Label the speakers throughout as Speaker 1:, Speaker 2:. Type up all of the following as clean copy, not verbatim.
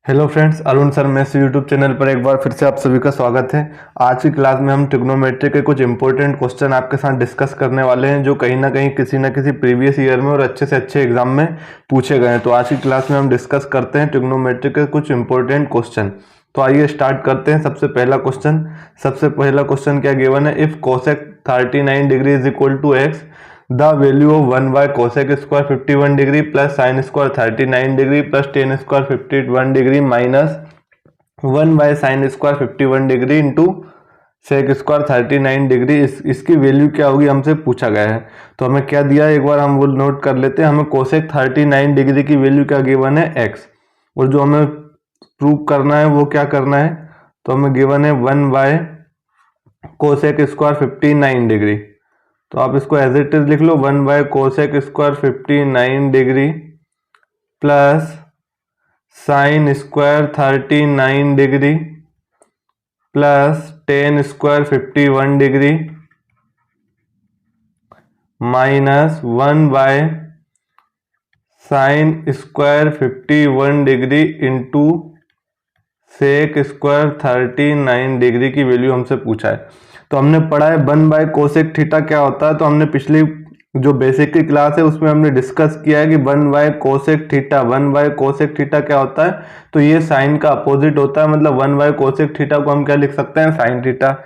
Speaker 1: Hello friends, Arun sir mess YouTube channel पर एक बार फिर से आप सभी का स्वागत है। आज की क्लास में हम ट्रिग्नोमेट्री के कुछ इंपॉर्टेंट क्वेश्चन आपके साथ डिस्कस करने वाले हैं जो कहीं ना कहीं किसी न किसी प्रीवियस ईयर में और अच्छे से अच्छे एग्जाम में पूछे गए हैं। तो आज की क्लास में हम डिस्कस करते हैं ट्रिग्नोमेट्री के कुछ इंपॉर्टेंट क्वेश्चन। तो आइए स्टार्ट करते हैं। सबसे पहला क्वेश्चन क्या गिवन है, if cosec 39 degree is equal to x, the value of 1 by cosec square 51 degree plus sine square 39 degree plus tan square 51 degree minus 1 by sine square 51 degree into sec square 39 degree, इसकी value क्या होगी हमसे पूछा गया है। तो हमें क्या दिया है एक बार हम वो नोट कर लेते हैं। हमें कोसेक 39 डिग्री की वैल्यू क्या गिवन है, एक्स, और जो हमें प्रूव करना है वो क्या करना है, तो हमें गिवन है 1 बाय कोसेक स्क्वायर 59 डिग्री। तो आप इसको एज इट इज लिख लो, 1 by cosec square 59 degree plus sine square 39 degree plus tan square 51 degree minus 1 by sine square 51 degree into sec square 39 degree की वैल्यू हमसे पूछा है। तो हमने पढ़ा है 1 बाय कोसेक थीटा क्या होता है। तो हमने पिछली जो बेसिक की क्लास है उसमें हमने डिस्कस किया है कि 1 बाय कोसेक थीटा क्या होता है। तो ये साइन का अपोजिट होता है, मतलब 1 बाय कोसेक थीटा को हम क्या लिख सकते हैं, साइन थीटा।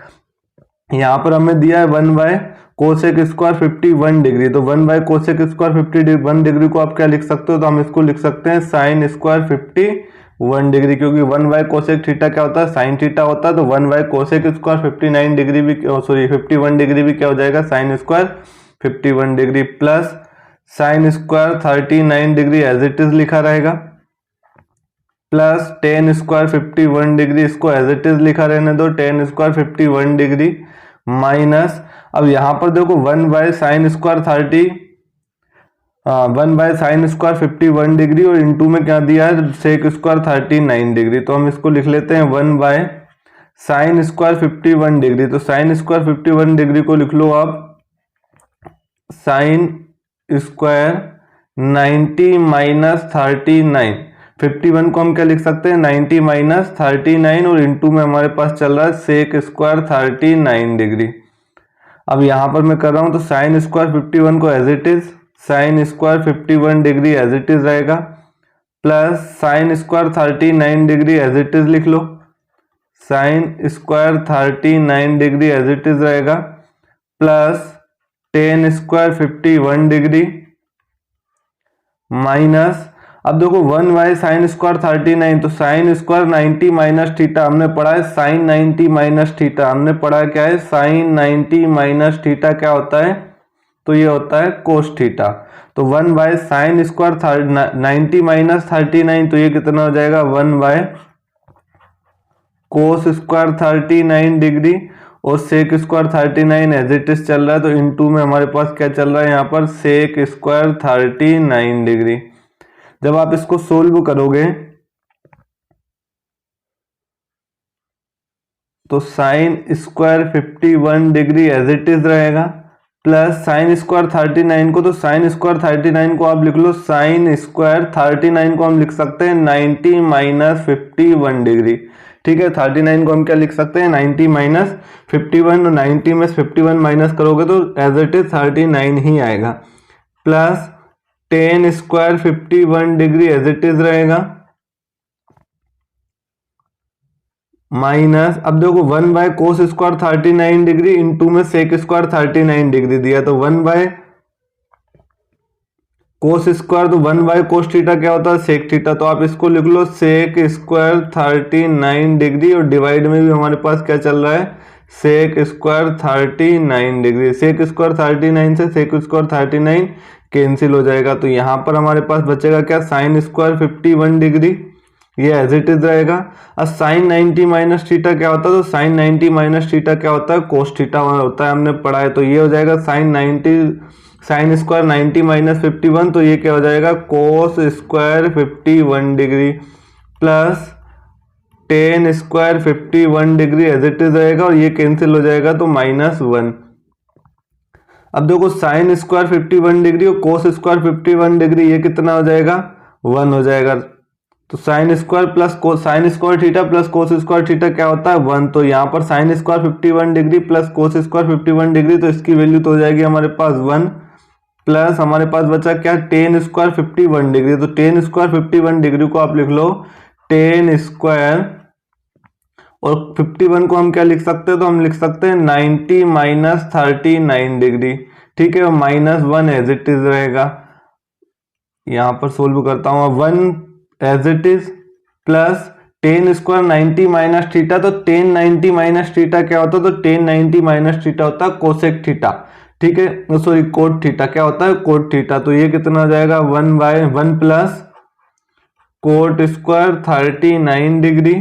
Speaker 1: यहाँ पर हमें दिया है 1 बाय कोसेक स्क्वायर 51 डिग्री। तो 1 बाय कोसेक स्क्वायर 51 डिग्री को आप क्या लिख सकते हो, तो हम इसको लिख सकते हैं साइन स्क्वायर 51 डिग्री, क्योंकि 1 बाय कोसेक थीटा क्या होता है, साइन थीटा होता है। तो 1 बाय कोसेक स्क्वायर 59 डिग्री भी 51 डिग्री भी क्या हो जाएगा, sine square 51 degree plus sine square 39 degree as it is लिखा रहेगा प्लस टेन स्क्वायर 51 डिग्री, इसको एज इट इज लिखा रहने दो, टेन स्क्वायर 51 डिग्री माइनस, अब यहां पर देखो 1 बाय साइन स्क्वायर 51 डिग्री और इंटू में क्या दिया है, सेक स्क्वायर 39 डिग्री। तो हम इसको लिख लेते हैं 1 बाय साइन स्क्वायर 51 डिग्री। तो साइन स्क्वायर 51 डिग्री को लिख लो आप साइन स्क्वायर 90 माइनस 39, 51 को हम क्या लिख सकते हैं, 90 माइनस 39 और इंटू में हमारे पास चल रहा है सेक स्क्वायर 39 डिग्री। अब यहां पर मैं कर रहा हूं तो साइन स्क्वायर 51 को as it is, sine square 51 degree as it is रहेगा plus sine square 39 degree as it is लिख लो, sine square 39 degree as it is रहेगा plus tan square 51 degree minus, अब देखो 1 बाय साइन स्क्वायर 39, तो sine square 90 minus theta हमने पढ़ा है, साइन 90 माइनस थीटा हमने पढ़ा क्या है, साइन 90 माइनस थीटा क्या होता है, तो ये होता है कोस थीटा। तो 1 बाय साइन स्क्वायर 90 माइनस 39, तो ये कितना हो जाएगा, 1 बाय कोस स्क्वायर 39 डिग्री और sec square 39 as it is चल रहा है। तो इनटू में हमारे पास क्या चल रहा है यहाँ पर, सेक स्क्वायर 39 डिग्री। जब आप इसको सोल्व करोगे तो sine square 51 degree as it is रहेगा प्लस साइन स्क्वायर 39 को, तो साइन स्क्वायर 39 को आप लिख लो, साइन स्क्वायर 39 को हम लिख सकते हैं 90 माइनस 51 डिग्री। ठीक है, 39 को हम क्या लिख सकते हैं, 90 माइनस 51, और 90 में 51 माइनस करोगे तो एज इट इज 39 ही आएगा plus tan square 51 degree as it is रहेगा माइनस, अब देखो 1 by cos square 39 degree into में सेक स्क्वायर 39 डिग्री दिया, तो 1 बाय कोस स्क्वायर, तो 1 बाय कोस थीटा क्या होता है, सेक थीटा। तो आप इसको लिख लो सेक स्क्वायर 39 डिग्री और डिवाइड में भी हमारे पास क्या चल रहा है, sec square 39 degree. Sec square 39 से सेक स्क्वायर 39 कैंसिल हो जाएगा, तो यहां पर हमारे पास बचेगा क्या, साइन स्क्वायर 51 डिग्री, ये एज इट इज रहेगा। अब साइन 90 माइनस थीटा क्या होता है, तो साइन 90 माइनस थीटा क्या होता है, कोस थीटा होता है, हमने पढ़ा है। तो ये हो जाएगा साइन स्क्वायर 90 माइनस 51, तो ये क्या हो जाएगा, cos square 51 degree plus tan square 51 degree as it is रहेगा और ये कैंसिल हो जाएगा, तो -1। अब देखो साइन स्क्वायर 51 डिग्री और कोस स्क्वायर 51 डिग्री, ये कितना हो जाएगा, 1 हो जाएगा। तो sine square plus sine square theta plus cos square theta क्या होता है 1। तो यहाँ पर sign square 51 degree plus cos square 51 degree, तो इसकी वैल्यू तो हो जाएगी हमारे पास 1 प्लस हमारे पास बचा क्या टेन स्क्वायर 51 डिग्री। तो टेन स्क्वायर 51 डिग्री को आप लिख लो टेन स्क्वायर, और 51 को हम क्या लिख सकते हैं, तो हम लिख सकते हैं 90 माइनस 39 डिग्री। ठीक है, -1 एज इट इज रहेगा। यहां पर सोल्व करता हूं 1 as it is plus tan square 90 minus theta, तो टेन 90 माइनस थीटा क्या होता है, तो टेन 90 माइनस थीटा होता है कोसेक थीटा। ठीक है, सॉरी कोट थीटा क्या होता है, कोट थीटा। तो ये कितना हो जाएगा 1/1 प्लस कोट स्क्वायर 39 डिग्री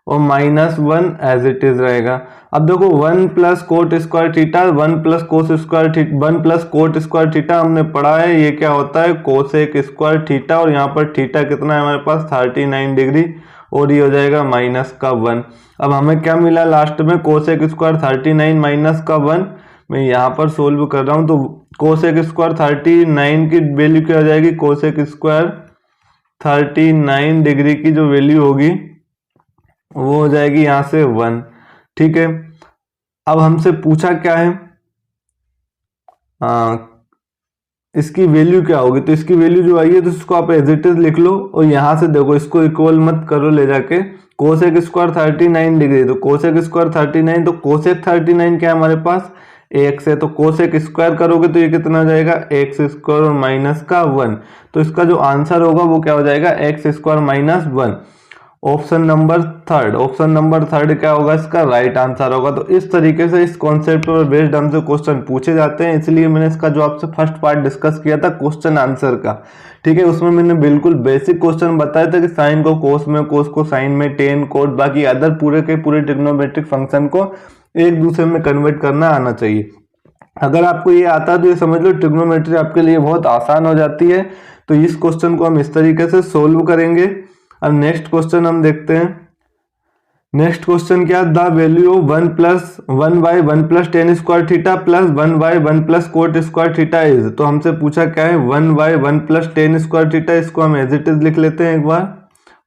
Speaker 1: और -1 एज इट इज रहेगा। अब देखो 1 plus cot square theta 1 plus cos square theta 1 plus cot square theta हमने पढ़ा है, ये क्या होता है कोसेक स्क्वायर थीटा, और यहाँ पर थीटा कितना है हमारे पास 39 डिग्री, और ये हो जाएगा -1। अब हमें क्या मिला लास्ट में, कोसेक स्क्वायर 39 -1। मैं यहाँ पर सोल्व कर रहा हूँ, तो कोसेक स्क्वायर 39 की वैल्यू क्या हो जाएगी, कोसेक स्क्वायर 39 डिग्री की जो वैल्यू होगी वो हो जाएगी यहां से 1। ठीक है, अब हमसे पूछा क्या है, इसकी वैल्यू क्या होगी, तो इसकी वैल्यू जो आई है तो इसको आप एज इट इज लिख लो, और यहां से देखो इसको इक्वल मत करो ले जाके, कोसेक स्क्वायर 39 डिग्री, तो कोसेक स्क्वायर 39, तो कोसेक 39 क्या है हमारे पास एक्स है, तो कोसेक स्क्वायर करोगे तो ये कितना हो जाएगा एक्स स्क्वायर और -1। तो इसका जो आंसर होगा वो क्या हो जाएगा x square -1। Option number third क्या होगा इसका राइट आंसर होगा। तो इस तरीके से इस कॉन्सेप्ट पर बेस्ड हमसे क्वेश्चन पूछे जाते हैं, इसलिए मैंने इसका जो आपसे फर्स्ट पार्ट डिस्कस किया था क्वेश्चन आंसर का, ठीक है, उसमें मैंने बिल्कुल बेसिक क्वेश्चन बताया था कि साइन को कोस में, कोस को साइन में, टेन कोट, बाकी अदर पूरे के पूरे ट्रिग्नोमेट्रिक फंक्शन को एक दूसरे में कन्वर्ट करना आना चाहिए। अगर आपको ये आता है तो ये समझ लो ट्रिग्नोमेट्री आपके लिए बहुत आसान हो जाती है। तो इस क्वेश्चन को हम इस तरीके से सोल्व करेंगे। अब नेक्स्ट क्वेश्चन हम देखते हैं। नेक्स्ट क्वेश्चन क्या, the value of 1/1 plus tan square theta plus 1/1 plus cot square theta is. तो हमसे पूछा क्या है 1/1 प्लस टेन स्क्वायर थीटा, इसको हम एज इट इज लिख लेते हैं एक बार,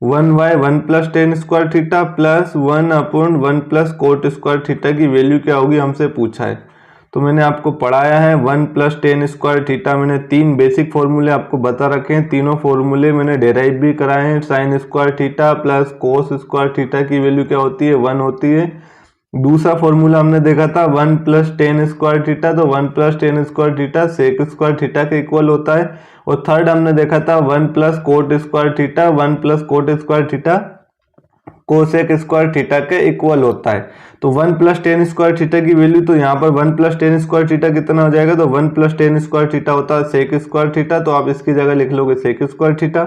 Speaker 1: 1/1 plus tan square theta plus 1/1 plus cot square theta की वैल्यू क्या होगी हमसे पूछा है। तो मैंने आपको पढ़ाया है 1 प्लस टेन स्क्वायर थीटा, मैंने 3 बेसिक फॉर्मूले आपको बता रखे हैं, तीनों फॉर्मूले मैंने डेराइव भी कराए हैं। Sign square theta plus cos square theta की वैल्यू क्या होती है 1 होती है। दूसरा फॉर्मूला हमने देखा था 1 प्लस टेन स्क्वायर थीटा, तो 1 plus tan square theta sec square theta के इक्वल होता है। और थर्ड हमने देखा था 1 plus cot square theta, 1 plus cot square theta cosec square theta के इक्वल होता है। तो 1 प्लस टेन स्क्वायर थीटा की वैल्यू, तो यहाँ पर 1 प्लस टेन स्क्वायर थीटा कितना हो जाएगा, तो 1 प्लस टेन स्क्वायर थीटा होता है सेक स्क्वायर थीटा, तो आप इसकी जगह लिख लोगे sec square theta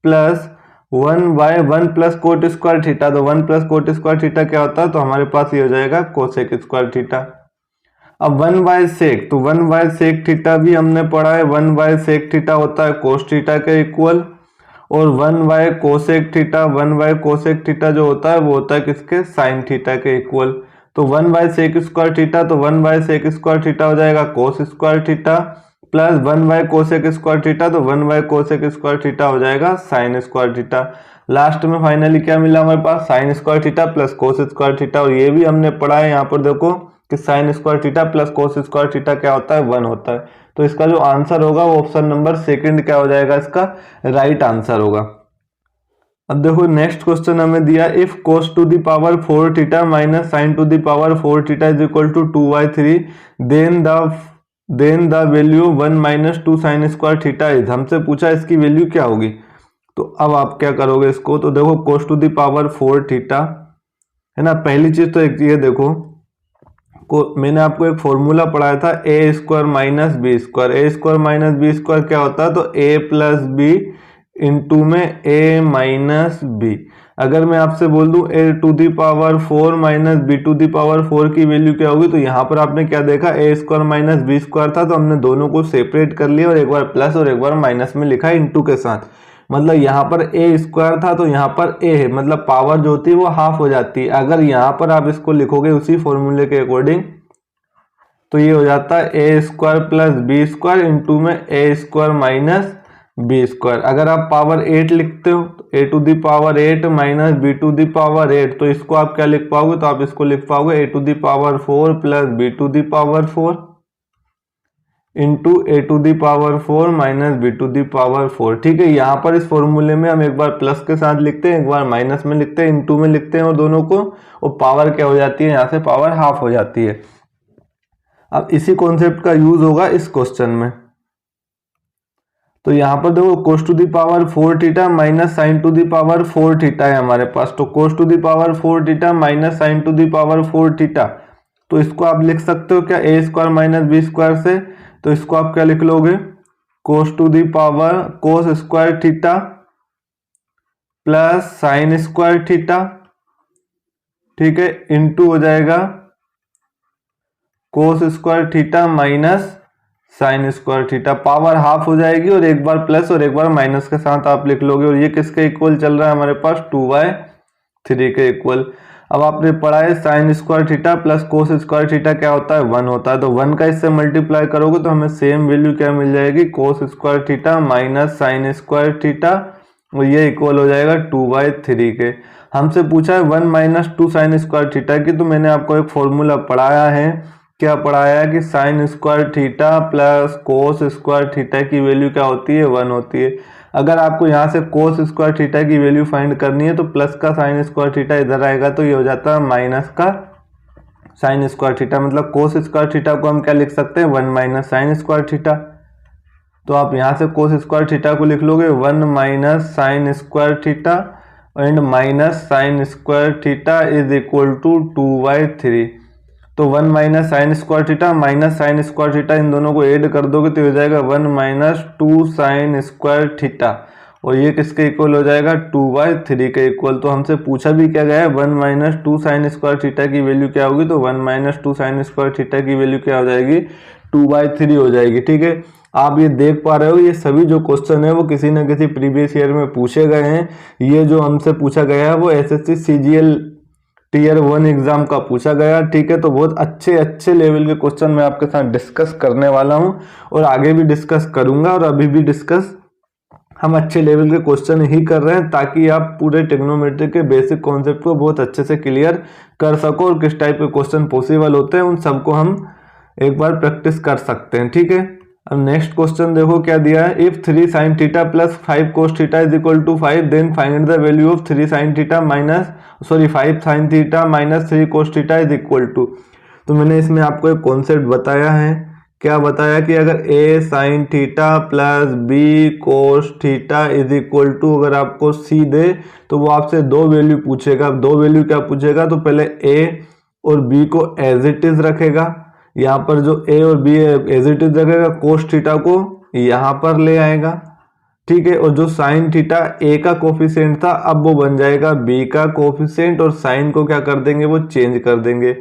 Speaker 1: plus 1/1 plus cot square theta, तो 1 प्लस कोट स्क्वायर थीटा क्या होता है, तो हमारे पास ये हो जाएगा कोसेक स्क्वायर थीटा। अब 1/सेक, तो 1/सेक थीटा भी हमने पढ़ा है, 1/सेक थीटा होता है कोस थीटा के इक्वल, और 1/कोसेक थीटा 1/कोसेक थीटा जो होता है वो होता है किसके साइन थीटा के इक्वल। तो 1/सेक स्क्वायर थीटा, तो 1/सेक स्क्वायर थीटा हो जाएगा कोस स्क्वायर थीटा प्लस 1/कोसेक स्क्वायर थीटा, तो 1/कोसेक स्क्वायर थीटा हो जाएगा साइन स्क्वायर थीटा। लास्ट में फाइनली क्या मिला हमारे पास sine square theta plus cos square theta, और ये भी हमने पढ़ा है यहाँ पर देखो कि sign square theta plus cos square theta क्या होता है 1 होता है। तो इसका जो आंसर होगा वो ऑप्शन नंबर सेकंड क्या हो जाएगा, इसका राइट आंसर होगा। अब देखो नेक्स्ट क्वेश्चन हमें दिया, if cos to the power 4 theta minus sine to the power 4 theta is equal to 2/3, then the value 1 minus 2 sine square theta is. हमसे पूछा इसकी वैल्यू क्या होगी। तो अब आप क्या करोगे इसको, तो देखो cos to the power 4 theta है ना, पहली चीज तो एक ये देखो मैंने आपको एक फॉर्मूला पढ़ाया था a square minus b square, A square minus b square क्या होता है, तो ए प्लस बी इंटू में ए माइनस बी। अगर मैं आपसे बोल दूं a to the power 4 minus b to the power 4 की वैल्यू क्या होगी, तो यहाँ पर आपने क्या देखा ए स्क्वायर माइनस बी स्क्वायर था, तो हमने दोनों को सेपरेट कर लिया और एक बार प्लस और एक बार माइनस में लिखा इंटू के साथ। मतलब यहाँ पर ए स्क्वायर था तो यहाँ पर ए है, मतलब पावर जो होती है वो हाफ हो जाती है। अगर यहाँ पर आप इसको लिखोगे उसी फॉर्मूले के अकॉर्डिंग तो ये हो जाता है a square plus b square into में a square minus b square. अगर आप पावर 8 लिखते हो तो a to the power 8 minus b to the power 8, तो इसको आप क्या लिख पाओगे, तो आप इसको लिख पाओगे a to the power 4 plus b to the power 4 into a to the power 4 minus b to the power 4। ठीक है, यहाँ पर इस फॉर्मूले में हम एक बार प्लस के साथ लिखते हैं, एक बार माइनस में लिखते हैं, इंटू में लिखते हैं और दोनों को, और पावर क्या हो जाती है, यहाँ से पावर हाफ हो जाती है। अब इसी कॉन्सेप्ट का यूज होगा इस क्वेश्चन में। तो यहाँ पर देखो cos to the power 4 theta minus sine to the power 4 theta है हमारे पास। तो cos to the power 4 theta minus sine to the power 4 theta, तो इसको आप लिख सकते हो क्या, a square minus b square से। तो इसको आप क्या लिख लोगे, cos to the power cos square theta plus sine square theta, ठीक है, इंटू हो जाएगा cos square theta minus sine square theta. Power half हो जाएगी और एक बार प्लस और एक बार माइनस के साथ आप लिख लोगे, और ये किसके इक्वल चल रहा है हमारे पास, 2/3 के इक्वल। अब आपने पढ़ा है sign square theta plus cos square theta क्या होता है, 1 होता है। तो 1 का इससे मल्टीप्लाई करोगे तो हमें सेम वैल्यू क्या मिल जाएगी, कोस square theta minus sine square theta, और ये इक्वल हो जाएगा 2/3 के। हमसे पूछा है 1 माइनस 2 साइन स्क्वायर थीटा की, तो मैंने आपको एक फॉर्मूला पढ़ाया है, क्या पढ़ाया है कि sign square theta plus cos square theta की वैल्यू क्या होती है, 1 होती है। अगर आपको यहाँ से कोस स्क्वायर थीटा की वैल्यू फाइंड करनी है तो प्लस का साइन स्क्वायर थीटा इधर आएगा, तो ये हो जाता है माइनस का साइन स्क्वायर थीटा। मतलब कोस स्क्वायर थीटा को हम क्या लिख सकते हैं, 1 माइनस साइन स्क्वायर थीटा। तो आप यहाँ से कोस स्क्वायर थीटा को लिख लोगे 1 minus sine square theta and minus sine square theta is equal to 2/3। तो 1 minus sine square theta minus sine square theta, इन दोनों को ऐड कर दोगे तो हो जाएगा 1 माइनस 2 साइन स्क्वायर थीटा, और ये किसके इक्वल हो जाएगा, 2/3 के इक्वल। तो हमसे पूछा भी क्या गया है, 1 माइनस 2 साइन स्क्वायर थीटा की वैल्यू क्या होगी, तो 1 माइनस 2 साइन स्क्वायर थीटा की वैल्यू क्या हो जाएगी, 2/3 हो जाएगी। ठीक है, आप ये देख पा रहे हो, ये सभी जो क्वेश्चन है वो किसी न किसी प्रीवियस ईयर में पूछे गए हैं। ये जो हमसे पूछा गया है वो एसएससी सीजीएल टीयर 1 एग्जाम का पूछा गया। ठीक है, तो बहुत अच्छे लेवल के क्वेश्चन मैं आपके साथ डिस्कस करने वाला हूं और आगे भी डिस्कस करूंगा, और अभी भी डिस्कस हम अच्छे लेवल के क्वेश्चन ही कर रहे हैं ताकि आप पूरे ट्रिग्नोमेट्री के बेसिक कॉन्सेप्ट को बहुत अच्छे से क्लियर कर सको, और किस टाइप के क्वेश्चन पॉसिबल होते हैं उन सबको हम एक बार प्रैक्टिस कर सकते हैं। ठीक है, अब नेक्स्ट क्वेश्चन देखो क्या दिया है, if 3 sine theta plus 5 cos theta is equal to 5 then find the value of 3 sine theta minus 5 sine theta minus 3 cos theta is equal to. तो मैंने इसमें आपको एक कॉन्सेप्ट बताया है, क्या बताया कि अगर a sine theta plus b cos theta is equal to, अगर आपको c दे तो वो आपसे दो वैल्यू पूछेगा। दो वैल्यू क्या पूछेगा, तो पहले a और b को एज इट इज रखेगा, यहाँ पर जो a और b एज इट इज रखेगा, कोस थीटा को यहाँ पर ले आएगा। ठीक है, और जो साइन थीटा a का कोफिशिएंट था अब वो बन जाएगा b का कोफिशिएंट, और साइन को क्या कर देंगे, वो चेंज कर देंगे।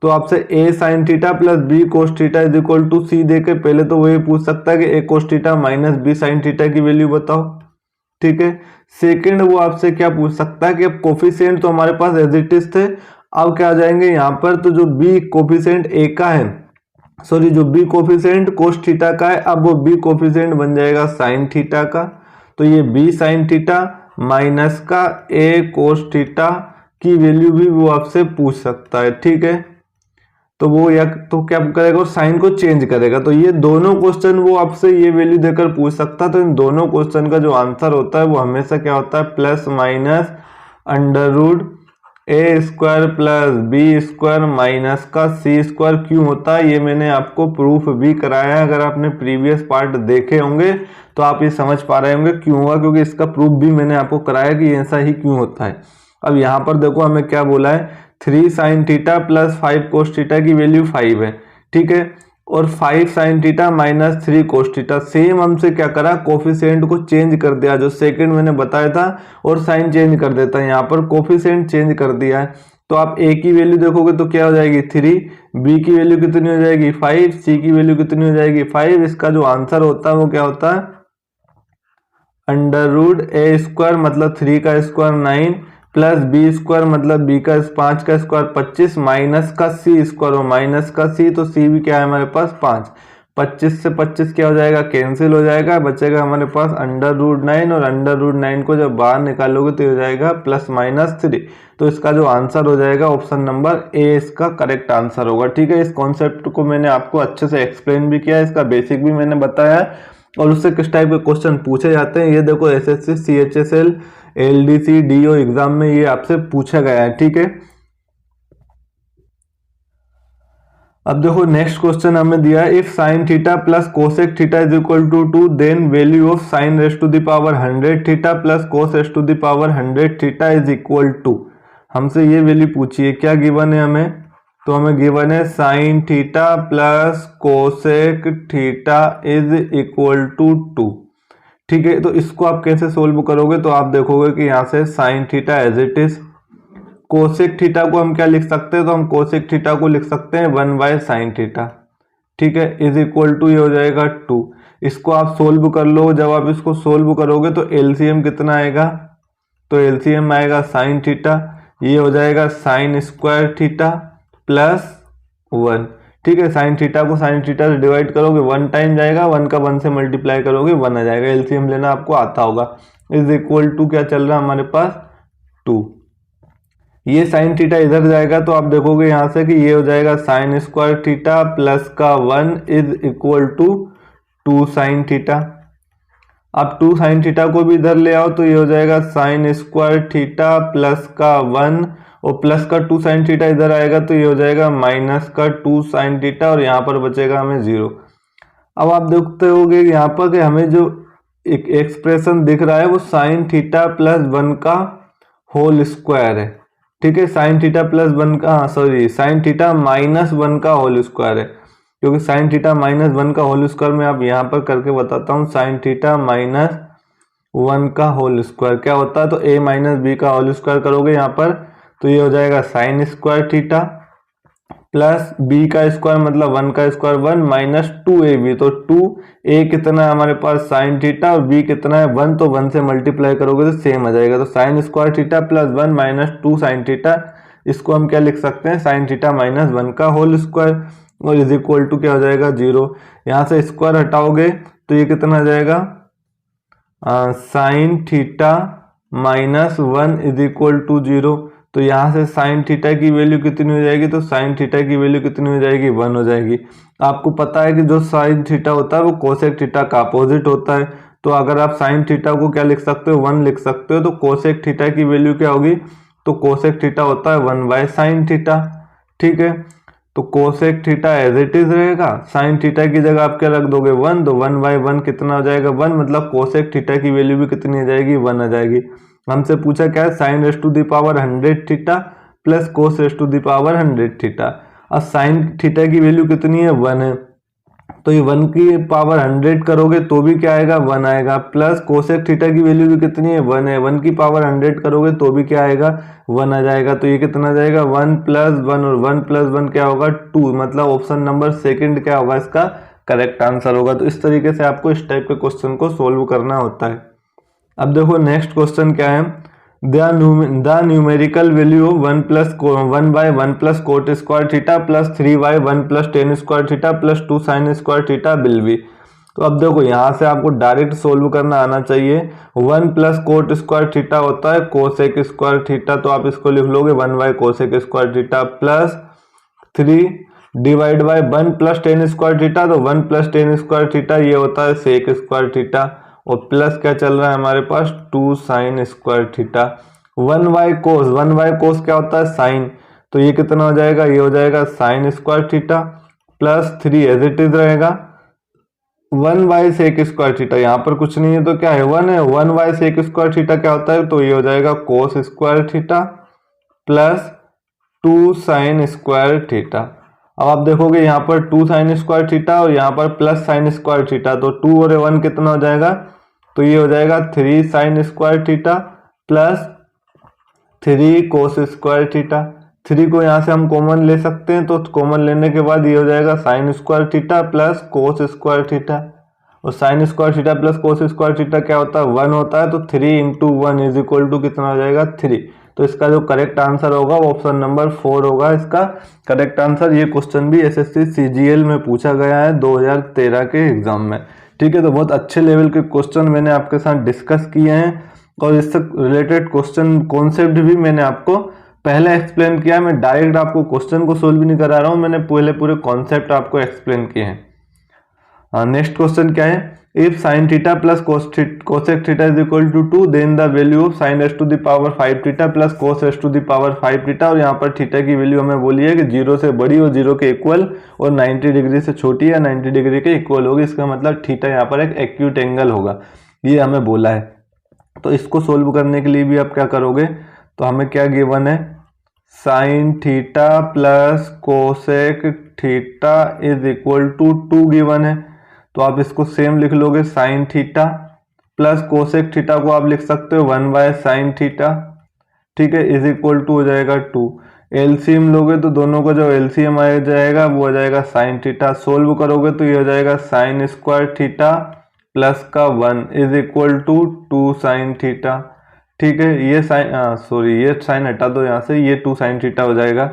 Speaker 1: तो आपसे a sine theta plus b cos theta is equal to c देके पहले तो वो ये पूछ सकता है कि a cos theta minus b sign theta की वैल्यू बताओ। ठीक है, सेकंड वो आपसे क्या पूछ सकता है कि अब कोफिशिएंट तो हमारे पास एज इट इज थे, अब क्या आ जाएंगे यहाँ पर, तो जो b कोफिशिएंट a का है, सॉरी जो b कोफिशिएंट कोस थीटा का है, अब वो b कोफिशिएंट बन जाएगा साइन थीटा का। तो ये b साइन थीटा माइनस का a कोस थीटा की वैल्यू भी वो आपसे पूछ सकता है। ठीक है, तो वो या तो क्या करेगा, साइन को चेंज करेगा। तो ये दोनों क्वेश्चन वो आपसे ये वैल्यू देकर पूछ सकता है। तो इन दोनों क्वेश्चन का जो आंसर होता है वो हमेशा क्या होता है, plus minus under root a square plus b square minus का सी स्क्वायर क्यों होता है, ये मैंने आपको प्रूफ भी कराया है। अगर आपने प्रीवियस पार्ट देखे होंगे तो आप ये समझ पा रहे होंगे क्यों हुआ, क्योंकि इसका प्रूफ भी मैंने आपको कराया कि ऐसा ही क्यों होता है। अब यहाँ पर देखो हमें क्या बोला है, 3 sine theta plus 5 cos theta की वैल्यू 5 है। ठीक है, और 5 sine theta minus 3 cos theta, same हमसे क्या करा, कोफिशिएंट को चेंज कर दिया, जो सेकंड मैंने बताया था, और साइन चेंज कर देता है, यहाँ पर कोफिशिएंट चेंज कर दिया है। तो आप a की वैल्यू देखोगे तो क्या हो जाएगी 3, b की वैल्यू कितनी हो जाएगी 5, c की वैल्यू कितनी हो जाएगी 5। इसका जो आंसर होता है वो क्या होता है, अंडर रूट ए स्क्वायर मतलब 3 का स्क्वायर 9 प्लस बी स्क्वायर मतलब b का 5 का स्क्वायर 25 माइनस का सी स्क्वायर, और माइनस का c, तो c भी क्या है हमारे पास 25 से 25 क्या हो जाएगा, कैंसिल हो जाएगा, बचेगा हमारे पास √9 और √9 को जब बाहर निकालोगे तो हो जाएगा +-3। तो इसका जो आंसर हो जाएगा ऑप्शन नंबर ए इसका करेक्ट आंसर होगा। ठीक है, इस कॉन्सेप्ट को मैंने आपको अच्छे से एक्सप्लेन भी किया, इसका बेसिक भी मैंने बताया और उससे किस टाइप के क्वेश्चन पूछे जाते हैं ये देखो SSC, CHSL, LDC, DO exam में ये आपसे पूछा गया है। ठीक है, अब देखो नेक्स्ट क्वेश्चन हमें दिया है, if sine theta plus cosec theta is equal to 2 then value of sine raise to the power 100 theta plus cos raise to the power 100 theta is equal to, हमसे ये वैल्यू पूछी है, क्या given है हमें, तो हमें गिवन है sine theta plus cosec theta is equal to 2। ठीक है, तो इसको आप कैसे सोल्व करोगे, तो आप देखोगे कि यहाँ से sine theta as it is, cosec theta को हम क्या लिख सकते हैं, तो हम कोसेक थीटा को लिख सकते हैं 1/sin थीटा। ठीक है, इज इक्वल टू ये हो जाएगा 2। इसको आप सोल्व कर लो, जब आप इसको सोल्व करोगे तो एलसीएम कितना आएगा, तो एलसीएम आएगा साइन थीटा, ये हो जाएगा साइन स्क्वायर थीटा प्लस 1। ठीक है, साइन थीटा को साइन थीटा से डिवाइड करोगे 1 टाइम जाएगा, 1 का 1 से मल्टीप्लाई करोगे 1 आ जाएगा, एलसीएम लेना आपको आता होगा। इज इक्वल टू क्या चल रहा है हमारे पास 2, ये साइन थीटा इधर जाएगा तो आप देखोगे यहां से कि ये हो जाएगा साइन स्क्वायर थीटा प्लस का 1 is equal to 2 sine theta. अब 2 साइन थीटा को भी इधर ले आओ तो ये हो जाएगा साइन स्क्वायर थीटा प्लस का 1 और प्लस का 2 साइन थीटा इधर आएगा तो ये हो जाएगा माइनस का 2 साइन थीटा और यहाँ पर बचेगा हमें 0। अब आप देखते होगे यहाँ पर कि हमें जो एक एक्सप्रेशन दिख रहा है वो साइन थीटा प्लस 1 का होल स्क्वायर है। ठीक है, साइन थीटा प्लस 1 का, सॉरी साइन थीटा माइनस 1 का होल स्क्वायर है, क्योंकि साइन थीटा माइनस 1 का होल स्क्वायर में आप यहाँ पर करके बताता हूँ, साइन थीटा माइनस 1 का होल स्क्वायर क्या होता है, तो a माइनस बी का होल स्क्वायर करोगे यहाँ पर तो ये हो जाएगा sine square theta plus b का स्क्वायर मतलब 1 का स्क्वायर 1 माइनस 2ab, तो 2a कितना है हमारे पास साइन थीटा और b कितना है 1, तो 1 से मल्टीप्लाई करोगे तो सेम आ जाएगा, तो sine square theta plus 1 minus 2 sine theta, इसको हम क्या लिख सकते हैं साइन थीटा माइनस 1 का होल स्क्वायर और इज इक्वल टू क्या हो जाएगा 0। यहाँ से स्क्वायर हटाओगे तो ये कितना आ जाएगा sine theta minus 1 is equal to 0। तो यहाँ से साइन थीटा की वैल्यू कितनी हो जाएगी, तो साइन थीटा की वैल्यू कितनी हो जाएगी 1 हो जाएगी। आपको पता है कि जो साइन थीटा होता है वो कोसेक थीटा का अपोजिट होता है, तो अगर आप साइन थीटा को क्या लिख सकते हो 1 लिख सकते हो, तो कोसेक थीटा की वैल्यू क्या होगी, तो कोसेक थीटा होता है 1/sin थीटा। ठीक है, तो cosec theta as it is रहेगा, साइन थीटा की जगह आप क्या रख दोगे 1, तो 1/1 कितना हो जाएगा 1, मतलब कोसेक थीटा की वैल्यू भी कितनी आ जाएगी 1 आ जाएगी। हमसे पूछा क्या है sine raise to the power 100 theta plus cos raise to the power 100 theta. अब साइन थीटा की वैल्यू कितनी है 1 है, तो ये 1 की पावर 100 करोगे तो भी क्या आएगा 1 आएगा, प्लस कोसेक थीटा की वैल्यू भी कितनी है 1 है, 1 की पावर 100 करोगे तो भी क्या आएगा 1 आ जाएगा, तो ये कितना आ जाएगा 1 + 1 और 1 + 1 क्या होगा 2, मतलब ऑप्शन नंबर सेकंड क्या होगा इसका करेक्ट आंसर होगा। तो इस तरीके से आपको इस टाइप के क्वेश्चन को सोल्व करना होता है। अब देखो नेक्स्ट क्वेश्चन क्या है, the numerical value 1 + 1/1 + cot square theta plus 3/1 + tan square theta plus 2 sin square theta will be. तो अब देखो यहाँ से आपको डायरेक्ट सोल्व करना आना चाहिए। 1 + cot स्क्वायर थीटा होता है कोसेक स्क्वायर थीटा, तो आप इसको लिख लोगे 1/कोसेक square theta plus 3/1 + tan square theta, तो 1 + tan स्क्वायर थीटा ये होता है सेक स्क्वायर थीटा और प्लस क्या चल रहा है हमारे पास 2 sin स्क्वायर थीटा। 1/cos क्या होता है साइन, तो ये कितना हो जाएगा, ये हो जाएगा sine square theta plus 3 as it is रहेगा 1/sec स्क्वायर थीटा, यहाँ पर कुछ नहीं है तो क्या है 1 है, 1/sec स्क्वायर थीटा क्या होता है, तो ये हो जाएगा cos square theta plus 2 sin square theta. अब आप देखोगे यहाँ पर 2 sin स्क्वायर थीटा और यहाँ पर प्लस sin स्क्वायर थीटा, तो 2 और 1 कितना हो जाएगा, तो ये हो जाएगा 3 sin square theta plus 3 cos square theta. 3 को यहाँ से हम कॉमन ले सकते हैं, तो कॉमन लेने के बाद ये हो जाएगा sin square theta plus cos square theta, और sin square theta plus cos square theta क्या होता है 1 होता है, तो 3 × 1 = कितना हो जाएगा 3, तो इसका जो करेक्ट आंसर होगा वो ऑप्शन नंबर 4 होगा इसका करेक्ट आंसर। ये क्वेश्चन भी एसएससी सीजीएल में पूछा गया है 2013 के एग्जाम में। ठीक है, तो बहुत अच्छे लेवल के क्वेश्चन मैंने आपके साथ डिस्कस किए हैं और इससे रिलेटेड क्वेश्चन कॉन्सेप्ट भी मैंने आपको पहले एक्सप्लेन किया। मैं डायरेक्ट आपको क्वेश्चन को सोल्व भी नहीं करा रहा हूँ, मैंने पहले पूरे कॉन्सेप्ट आपको एक्सप्लेन किए हैं। नेक्स्ट क्वेश्चन क्या है, if sine theta plus cosec theta is equal to 2 then the value of sine s to the power 5 theta plus cos s to the power 5 theta. और यहाँ पर थीटा की value हमें बोली है कि 0 से बड़ी और 0 के इक्वल और 90 डिग्री से छोटी या 90 डिग्री के इक्वल होगी। इसका मतलब थीटा यहाँ पर एक एक्यूट एंगल होगा, ये हमें बोला है। तो इसको सोल्व करने के लिए भी आप क्या करोगे, तो हमें क्या गिवन है, sine theta plus cosec theta is equal to 2 given है। तो आप इसको सेम लिख लोगे, sine theta plus cosec theta को आप लिख सकते हो 1 बाय साइन थीटा, ठीक है, इज इक्वल टू हो जाएगा 2। एलसीएम लोगे तो दोनों का जो एलसीएम आ जाएगा वो हो जाएगा साइन थीटा। सोल्व करोगे तो ये हो जाएगा साइन स्क्वायर थीटा प्लस का 1 is equal to 2 sine theta. ठीक है, ये साइन सॉरी ये साइन हटा दो यहाँ से, ये 2 साइन थीटा हो जाएगा।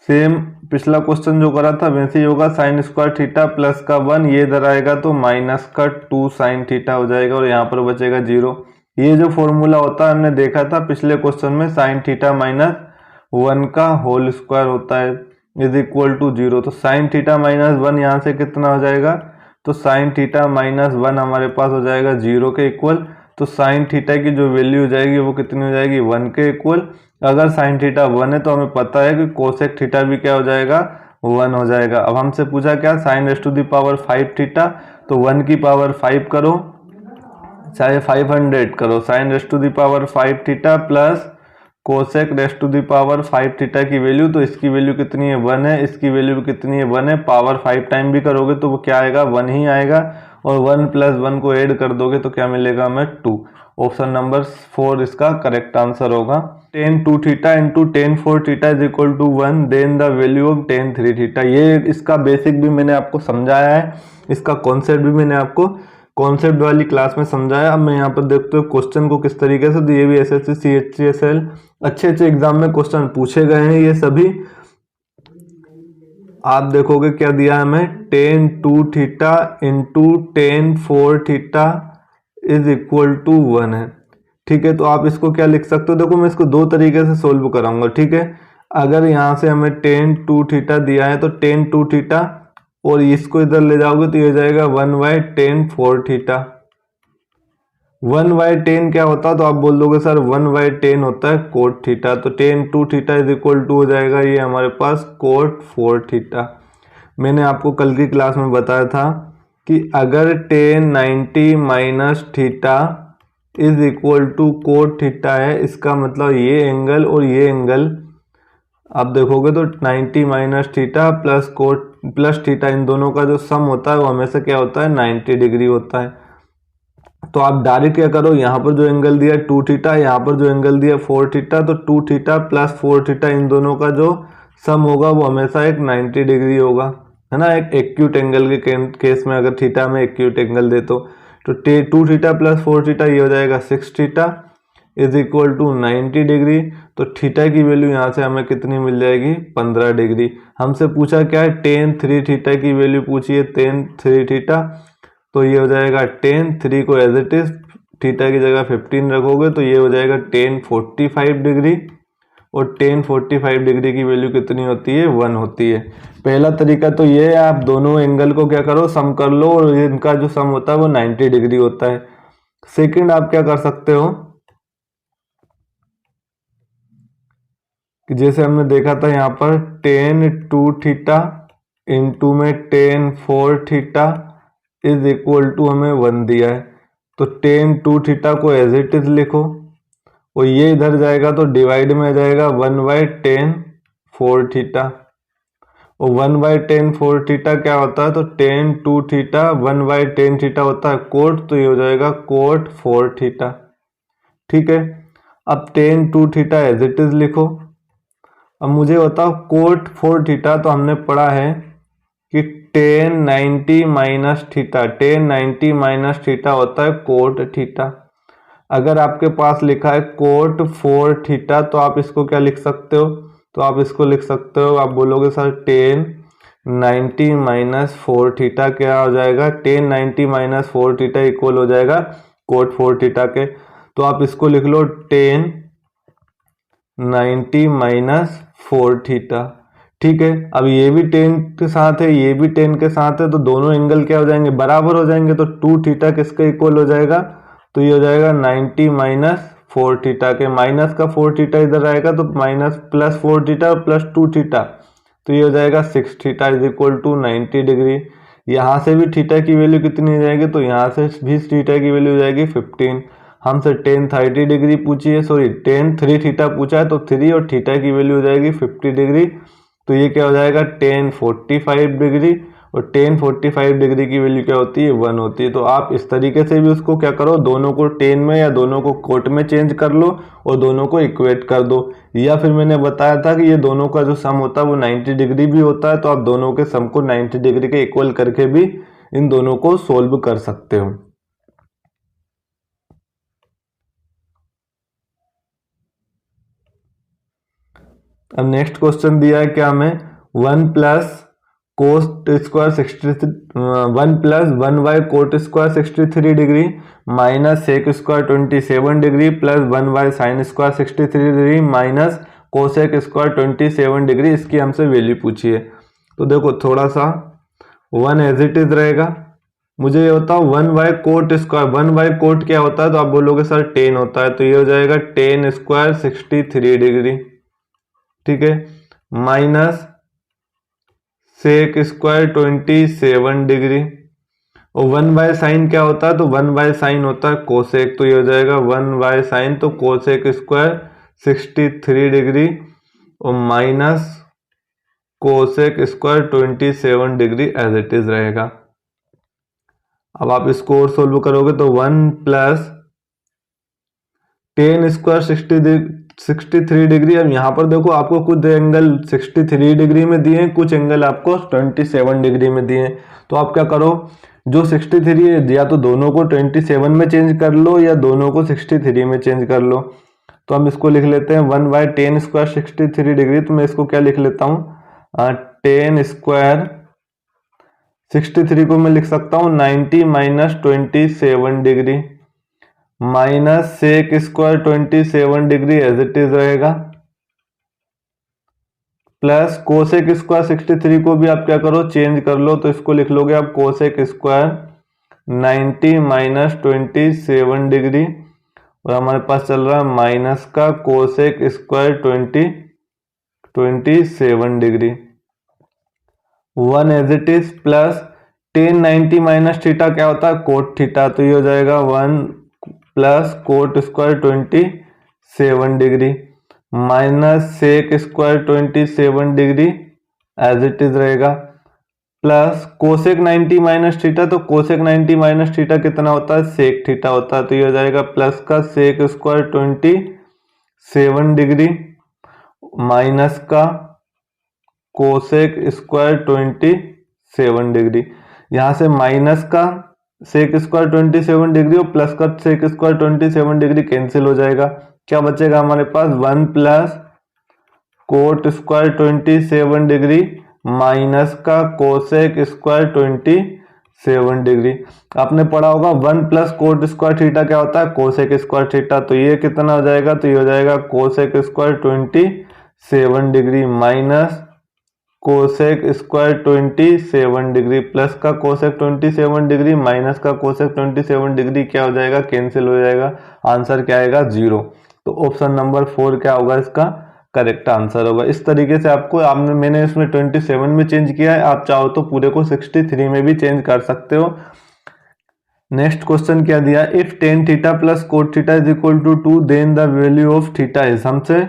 Speaker 1: सेम पिछला क्वेश्चन जो करा था वैसे ही होगा, साइन स्क्वायर थीटा प्लस का 1, ये इधर आएगा तो माइनस का 2 साइन थीटा हो जाएगा और यहाँ पर बचेगा 0। ये जो फॉर्मूला होता है हमने देखा था पिछले क्वेश्चन में, साइन थीटा माइनस 1 का होल स्क्वायर होता है इज इक्वल टू 0। तो साइन थीटा माइनस 1 यहाँ से कितना हो जाएगा, तो साइन थीटा माइनस 1 हमारे पास हो जाएगा 0 के इक्वल। तो साइन थीटा की जो वैल्यू हो जाएगी वो कितनी हो जाएगी, 1 के इक्वल। अगर साइन थीटा 1 है तो हमें पता है कि कोसेक थीटा भी क्या हो जाएगा, 1 हो जाएगा। अब हमसे पूछा क्या, sine raise to the power 5 theta, तो 1 की पावर 5 करो चाहे 500 करो, sine raise to the power 5 theta plus cosec raise to the power 5 theta की वैल्यू, तो इसकी वैल्यू कितनी है, 1 है, इसकी वैल्यू कितनी है, 1 है। पावर 5 टाइम भी करोगे तो वो क्या आएगा, 1 ही आएगा और 1 प्लस 1 को ऐड कर दोगे तो क्या मिलेगा हमें, 2। ऑप्शन नंबर 4 इसका करेक्ट आंसर होगा। tan 2 theta into tan 4 theta is equal to 1 then the value of tan 3 theta. ये इसका बेसिक भी मैंने आपको समझाया है, इसका कॉन्सेप्ट भी मैंने आपको कॉन्सेप्ट वाली क्लास में समझाया। अब मैं यहाँ पर देखते हो क्वेश्चन को किस तरीके से, तो ये भी एसएससी सीएचसीएसएल अच्छे एग्जाम में क्वेश्चन पूछे गए हैं ये सभी। आप देखोगे क्या दिया है हमें, tan 2 theta into tan 4 theta is equal to 1 है। ठीक है, तो आप इसको क्या लिख सकते हो, देखो मैं इसको दो तरीके से सोल्व कराऊंगा। ठीक है, अगर यहाँ से हमें tan 2 थीटा दिया है तो tan 2 थीटा और इसको इधर ले जाओगे तो ये हो जाएगा 1 by tan 4 theta. 1 by tan क्या होता है, तो आप बोल दोगे सर 1 बाय tan होता है कोट थीटा। तो tan 2 theta is equal to हो जाएगा ये हमारे पास कोट 4 थीटा। मैंने आपको कल की क्लास में बताया था कि अगर tan 90 minus theta is equal to cot theta है, इसका मतलब ये एंगल और ये एंगल आप देखोगे तो 90 minus theta plus cot plus theta, इन दोनों का जो सम होता है वो हमेशा क्या होता है, 90 डिग्री होता है। तो आप डायरेक्ट क्या करो, यहाँ पर जो एंगल दिया 2 थीटा, यहाँ पर जो एंगल दिया 4 थीटा, तो 2 थीटा प्लस 4 थीटा इन दोनों का जो सम होगा वो हमेशा एक 90 डिग्री होगा, है ना। एक एक्यूट एंगल के केस में अगर थीटा में एक्यूट एंगल दे तो 2 थीटा प्लस 4 थीटा ये हो जाएगा 6 theta is equal to 90 degree. तो थीटा की वैल्यू यहाँ से हमें कितनी मिल जाएगी, 15 डिग्री। हमसे पूछा क्या है, tan 3 थीटा की वैल्यू पूछी है, tan 3 थीटा, तो ये हो जाएगा tan 3 को एज इट इज थीटा की जगह 15 रखोगे तो ये हो जाएगा tan 45 डिग्री और tan 45 डिग्री की वैल्यू कितनी होती है, 1 होती है। पहला तरीका तो ये है, आप दोनों एंगल को क्या करो, सम कर लो और इनका जो सम होता है वो 90 डिग्री होता है। सेकंड आप क्या कर सकते हो कि जैसे हमने देखा था यहाँ पर tan 2 थीटा इंटू में tan 4 theta is equal to हमें 1 दिया है, तो tan 2 थीटा को एज इट इज लिखो और ये इधर जाएगा तो डिवाइड में आ जाएगा 1 बाय tan 4 थीटा, और 1 बाय tan 4 थीटा क्या होता है, तो tan 2 theta 1 by tan theta होता है कोट, तो ये हो जाएगा कोट 4 थीटा। ठीक है, अब tan 2 theta as it is लिखो। अब मुझे बताओ कोट 4 थीटा, तो हमने पढ़ा है कि tan 90 minus theta, tan 90 minus theta होता है कोट थीटा। अगर आपके पास लिखा है कोट 4 थीटा तो आप इसको क्या लिख सकते हो, तो आप इसको लिख सकते हो, आप बोलोगे सर टेन 90 माइनस 4 थीटा क्या हो जाएगा, टेन 90 माइनस 4 थीटा इक्वल हो जाएगा कोट 4 थीटा के। तो आप इसको लिख लो टेन 90 माइनस 4 थीटा। ठीक है, अब ये भी 10 के साथ है, ये भी 10 के साथ है, तो दोनों एंगल क्या हो जाएंगे, बराबर हो जाएंगे। तो 2 थीटा किसके इक्वल हो जाएगा, तो ये हो जाएगा 90 माइनस 4 थीटा के। माइनस का 4 थीटा इधर आएगा तो minus plus 4 theta plus 2 theta, तो ये हो जाएगा 6 theta is equal to 90 degree. यहाँ से भी थीटा की वैल्यू कितनी हो जाएगी, तो यहाँ से भी थीटा की वैल्यू हो जाएगी 15। हमसे टेन 30 डिग्री पूछी है, सॉरी टेन 3 थीटा पूछा है, तो 3 और थीटा की वैल्यू हो जाएगी 50 डिग्री। तो ये क्या हो जाएगा टेन 45 डिग्री, और टेन 45 डिग्री की वैल्यू क्या होती है 1 होती है। तो आप इस तरीके से भी उसको क्या करो, दोनों को टेन में या दोनों को कोट में चेंज कर लो और दोनों को इक्वेट कर दो। या फिर मैंने बताया था कि ये दोनों का जो सम होता है वो 90 डिग्री भी होता है, तो आप दोनों के सम को 90 डिग्री के इक्वल करके भी इन दोनों को सोल्व कर सकते हो। अब नेक्स्ट क्वेश्चन दिया है क्या हमें, 1 plus cot square 63 1 plus 1 by cot square 63 degree minus sec square 27 degree plus 1 by sine square 63 degree minus cosec square 27 degree, इसकी हमसे वैल्यू पूछी है। तो देखो थोड़ा सा 1 एज इट इज रहेगा, मुझे ये होता है 1 by cot square, 1 by cot क्या होता है, तो आप बोलोगे सर 10 होता है, तो ये हो जाएगा 10 स्क्वायर 63 डिग्री। ठीक है, माइनस सेक स्क्वायर 27 डिग्री, और 1 बाय साइन क्या होता है, तो 1 बाय साइन होता है कोसेक, तो ये हो जाएगा 1 बाय साइन, तो कोसेक स्क्वायर 63 डिग्री और minus cosec square 27 degree as it is रहेगा। अब आप इसको और सोल्व करोगे तो 1 प्लस 10 स्क्वायर 63 डिग्री। अब यहाँ पर देखो आपको कुछ एंगल 63 डिग्री में दिए हैं, कुछ एंगल आपको 27 डिग्री में दिए हैं। तो आप क्या करो, जो 63 है या तो दोनों को 27 में चेंज कर लो या दोनों को 63 में चेंज कर लो। तो हम इसको लिख लेते हैं 1 बाय 10 स्क्वायर 63 डिग्री, तो मैं इसको क्या लिख लेता हूँ 10 स्क्वायर 63 को मैं लिख सकता हूँ 90 minus 27 degree minus sec square 27 degree as it is रहेगा, प्लस कोसेक स्क्वायर 63 को भी आप क्या करो चेंज कर लो, तो इसको लिख लोगे आप कोसेक स्क्वायर 90 माइनस 27 डिग्री, और हमारे पास चल रहा है माइनस का cosec square 27 degree 1 as it is, plus 10 90 minus theta क्या होता है कोट थीटा, तो ये हो जाएगा 1 plus cot square 27 degree minus sec square 27 degree as it is रहेगा, प्लस कोसेक 90 माइनस थीटा, तो कोसेक 90 माइनस थीटा कितना होता है सेक थीटा होता है, तो ये हो जाएगा प्लस का सेक स्क्वायर 27 डिग्री माइनस का कोसेक स्क्वायर 27 डिग्री। यहाँ से माइनस का सेक स्क्वायर 27 डिग्री और प्लस का सेक स्क्वायर 27 डिग्री कैंसिल हो जाएगा, क्या बचेगा हमारे पास 1 plus cot square 27 degree minus का कोसेक स्क्वायर 27 डिग्री। आपने पढ़ा होगा 1 प्लस कोट स्क्वायर थीटा क्या होता है कोसेक स्क्वायर थीटा, तो ये कितना हो जाएगा, तो ये हो जाएगा cosec square 27 degree minus cosec square 27 degree plus का कोसेक 27 डिग्री माइनस का कोसेक 27 डिग्री क्या हो जाएगा कैंसिल हो जाएगा, आंसर क्या आएगा 0। तो ऑप्शन नंबर 4 क्या होगा इसका करेक्ट आंसर होगा। इस तरीके से आपको मैंने इसमें 27 में चेंज किया है, आप चाहो तो पूरे को 63 में भी चेंज कर सकते हो। नेक्स्ट क्वेश्चन क्या दिया, if tan theta plus cot theta is equal to 2 then the value of theta is. हमसे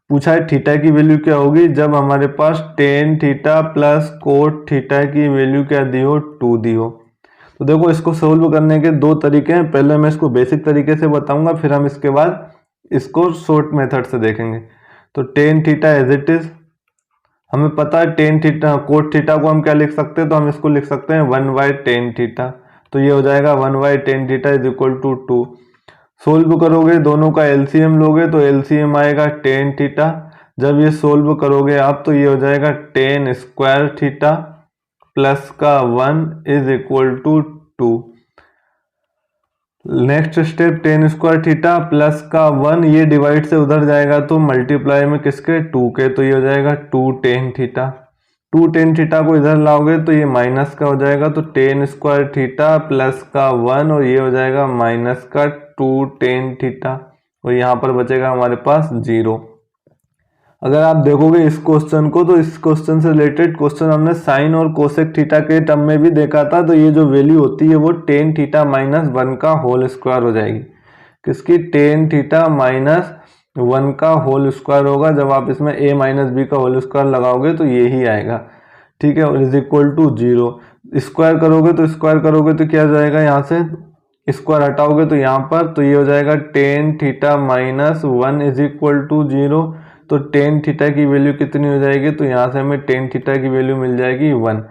Speaker 1: पूछा है थीटा की वैल्यू क्या होगी जब हमारे पास tan theta plus cot theta की वैल्यू क्या दी हो 2 दी हो। तो देखो इसको सोल्व करने के दो तरीके हैं, पहले मैं इसको बेसिक तरीके से बताऊंगा, फिर हम इसके बाद इसको शॉर्ट मेथड से देखेंगे। तो tan theta as it is, हमें पता है टेन थीटा कोट थीटा को हम क्या लिख सकते हैं, तो हम इसको लिख सकते हैं 1 बाय टेन थीटा, तो ये हो जाएगा 1 by tan theta is equal to 2। Solve करोगे दोनों का एलसीएम लोगे तो एलसीएम आएगा टेन थीटा। जब ये सोल्व करोगे आप तो ये हो जाएगा टेन स्क्वायर थीटा प्लस का 1 is equal to 2। Next step tan square theta plus का 1, ये डिवाइड से उधर जाएगा तो मल्टीप्लाई में किसके 2 के, तो ये हो जाएगा 2 टेन थीटा। 2 टेन थीटा को इधर लाओगे तो ये माइनस का हो जाएगा, तो टेन स्क्वायर थीटा प्लस का 1 और ये हो जाएगा माइनस का 2 टेन थीटा और यहाँ पर बचेगा हमारे पास 0। अगर आप देखोगे इस क्वेश्चन को तो इस क्वेश्चन से रिलेटेड क्वेश्चन हमने साइन और कोसेक थीटा के टर्म में भी देखा था, तो ये जो वैल्यू होती है वो टेन थीटा माइनस 1 का होल स्क्वायर हो जाएगी। किसकी? टेन थीटा माइनस 1 का होल स्क्वायर होगा। जब आप इसमें a माइनस बी का होल स्क्वायर लगाओगे तो ये ही आएगा, ठीक है, और इज इक्वल टू 0। स्क्वायर करोगे तो क्या हो जाएगा, यहाँ से स्क्वायर हटाओगे तो यहाँ पर तो ये हो जाएगा tan theta minus 1 is equal to 0। तो टेन थीटा की वैल्यू कितनी हो जाएगी, तो यहाँ से हमें टेन थीटा की वैल्यू मिल जाएगी 1।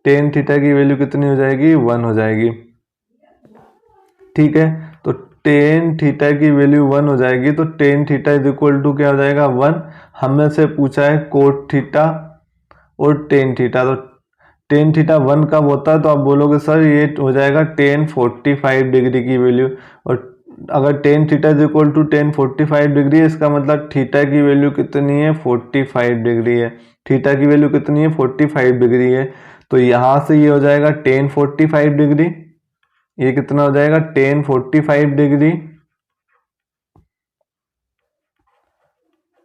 Speaker 1: टेन थीटा की वैल्यू कितनी हो जाएगी, 1 हो जाएगी, ठीक है। तो टेन थीटा की वैल्यू 1 हो जाएगी, तो tan theta is equal to क्या हो जाएगा 1। हमने से पूछा है कोट थीटा और टेन थीटा, तो टेन थीटा 1 कब होता है, तो आप बोलोगे सर ये हो जाएगा टेन 45 डिग्री की वैल्यू। और अगर tan theta is equal to tan 45 degree है, इसका मतलब थीटा की वैल्यू कितनी है, 45 डिग्री है। थीटा की वैल्यू कितनी है, 45 डिग्री है। तो यहाँ से ये हो जाएगा टेन 45 डिग्री, ये कितना हो जाएगा ten 45 degree,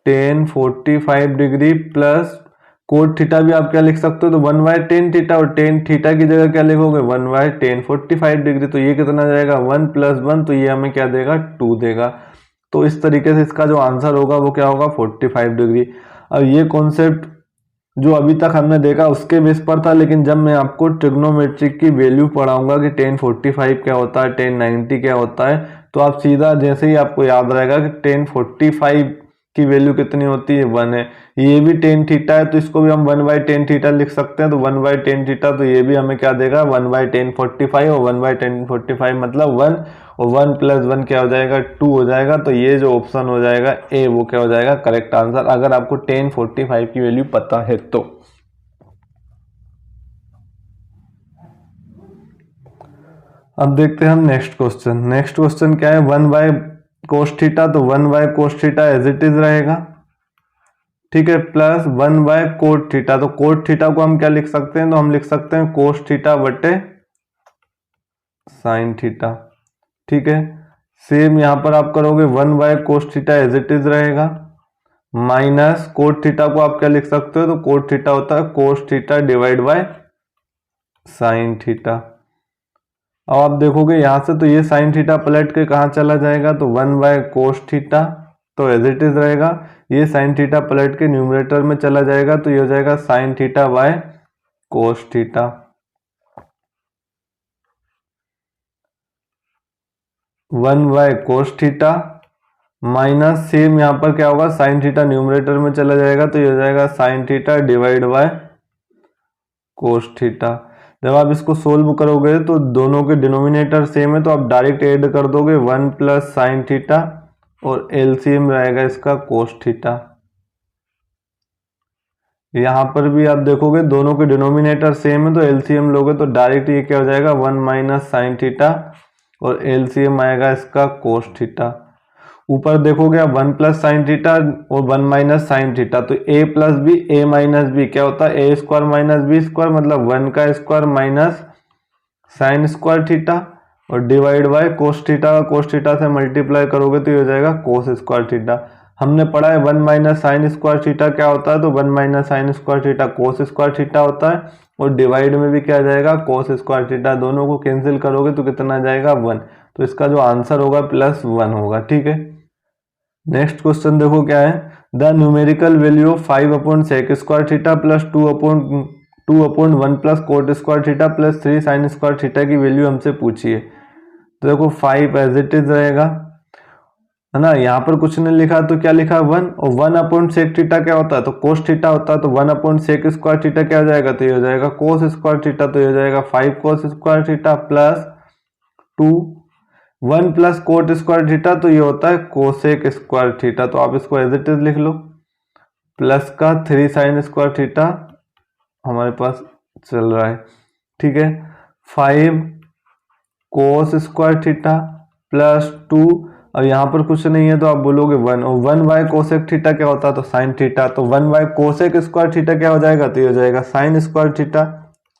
Speaker 1: ten 45 degree plus cot theta भी आप क्या लिख सकते हो, तो 1 बाय टेन थीटा, और टेन थीटा की जगह क्या लिखोगे 1 बाय टेन 45 डिग्री। तो ये कितना जाएगा 1 प्लस 1, तो ये हमें क्या देगा 2 देगा। तो इस तरीके से इसका जो आंसर होगा वो क्या होगा 45 डिग्री। अब ये कॉन्सेप्ट जो अभी तक हमने देखा उसके बेस पर था, लेकिन जब मैं आपको ट्रिग्नोमेट्रिक की वैल्यू पढ़ाऊंगा कि टेन 45 क्या होता है, टेन 90 क्या होता है, तो आप सीधा जैसे ही आपको याद रहेगा कि टेन 45 की वैल्यू कितनी होती है 1 है। ये भी टेन थीटा है तो इसको भी हम 1 बाई टेन थीटा लिख सकते हैं, तो 1 बाई टेन थीटा, तो ये भी हमें क्या देगा 1 बाई टेन 45, और 1 बाई टेन 45 मतलब 1, और 1 प्लस 1 क्या हो जाएगा 2 हो जाएगा। तो ये जो ऑप्शन हो जाएगा ए वो क्या हो जाएगा करेक्ट आंसर, अगर आपको टेन 45 की वैल्यू पता है तो। अब देखते हैं हम नेक्स्ट क्वेश्चन। नेक्स्ट क्वेश्चन क्या है, 1 बाय कोस थीटा, तो 1 by cos theta as it is रहेगा, ठीक है, प्लस 1 बाय कोट थीटा। तो कोट थीटा को हम क्या लिख सकते हैं, तो हम लिख सकते हैं कोस थीटा बटे साइन थीटा, ठीक है। सेम यहां पर आप करोगे 1 by cos theta as it is रहेगा, माइनस कोट थीटा को आप क्या लिख सकते हो, तो कोट थीटा होता है cos theta divide by sine theta. अब आप देखोगे यहां से तो ये साइन थीटा पलट के कहां चला जाएगा, तो 1 बाय कोस थीटा तो एज इट इज रहेगा, ये साइन थीटा पलट के न्यूमरेटर में चला जाएगा, तो ये हो जाएगा sine theta by cos theta. 1 by cos theta minus same यहां पर क्या होगा साइन थीटा न्यूमरेटर में चला जाएगा, तो ये हो जाएगा sine theta divide by cos theta. जब आप इसको सोल्व करोगे तो दोनों के डिनोमिनेटर सेम है, तो आप डायरेक्ट ऐड कर दोगे 1 प्लस साइन थीटा, और एलसीएम रहेगा इसका कोस थीटा। यहां पर भी आप देखोगे दोनों के डिनोमिनेटर सेम है, तो एलसीएम लोगे तो डायरेक्ट ये क्या हो जाएगा 1 माइनस साइन थीटा, और एलसीएम आएगा इसका कोस थीटा। ऊपर देखोगे आप 1 प्लस साइन थीटा और 1 माइनस साइन थीटा, तो a plus b a minus b क्या होता है a square minus b square, मतलब 1 का square minus sine square theta, और divide by cos theta, cos theta से मल्टीप्लाई करोगे तो ये हो जाएगा कोस स्क्वायर थीटा। हमने पढ़ा है 1 माइनस साइन स्क्वायर थीटा क्या होता है, तो 1 minus sine square theta cos square theta होता है, और डिवाइड में भी क्या आ जाएगा कोस स्क्वायर थीटा। दोनों को कैंसिल करोगे तो कितना आ जाएगा 1, तो इसका जो आंसर होगा +1 होगा, ठीक है। नेक्स्ट क्वेश्चन देखो क्या है, the numerical value of 5 upon sec square theta plus 2 upon 1 plus cot square theta plus 3 sine square theta की वैल्यू हमसे पूछी है। तो देखो 5 एज इट इज रहेगा, है ना, यहाँ पर कुछ नहीं लिखा तो क्या लिखा 1, और 1 अपॉन सेक थीटा क्या होता है, तो कोस थीटा होता है, तो 1 अपॉन सेक स्क्वायर थीटा क्या हो जाएगा, तो ये हो जाएगा कोस स्क्वायर थीटा, तो ये हो जाएगा 5 cos square theta plus 2 1 plus cot square theta तो ये होता है कोसेक स्क्वायर थीटा, तो आप इसको एज इट इज लिख लो। प्लस का 3 साइन स्क्वायर थीटा हमारे पास चल रहा है, ठीक है। 5 कोस स्क्वायर थीटा प्लस 2, अब यहाँ पर कुछ नहीं है तो आप बोलोगे 1, और 1 बाय कोसेक थीटा क्या होता है, तो साइन थीटा, तो 1 बाय कोसेक स्क्वायर थीटा क्या हो जाएगा, तो ये हो जाएगा साइन स्क्वायर थीटा,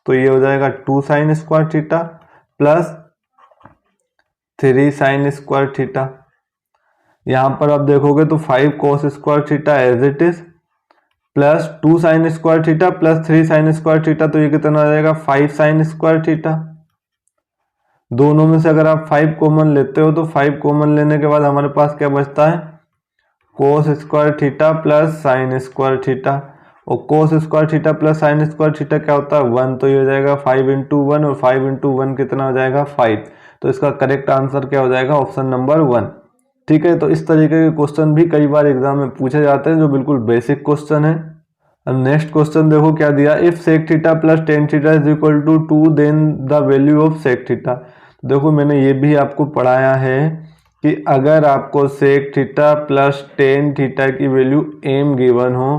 Speaker 1: तो ये हो जाएगा 2 sine square theta plus 3 sine square theta. यहाँ पर आप देखोगे तो 5 cos square theta as it is plus 2 sine square theta plus 3 sine square theta, तो ये कितना आ जाएगा 5 साइन स्क्वायर थीटा। दोनों में से अगर आप 5 कॉमन लेते हो तो 5 कॉमन लेने के बाद हमारे पास क्या बचता है, cos square theta plus sine square theta, और cos square theta plus sine square theta क्या होता है 1, तो ये हो जाएगा 5 इंटू 1, और 5 इंटू 1 कितना हो जाएगा 5, तो इसका करेक्ट आंसर क्या हो जाएगा ऑप्शन नंबर 1, ठीक है। तो इस तरीके के क्वेश्चन भी कई बार एग्जाम में पूछे जाते हैं जो बिल्कुल बेसिक क्वेश्चन है। अब नेक्स्ट क्वेश्चन देखो क्या दिया, if sec theta plus tan theta is equal to 2 then the value of sec theta. देखो मैंने ये भी आपको पढ़ाया है कि अगर आपको sec theta plus tan theta की वैल्यू एम गिवन हो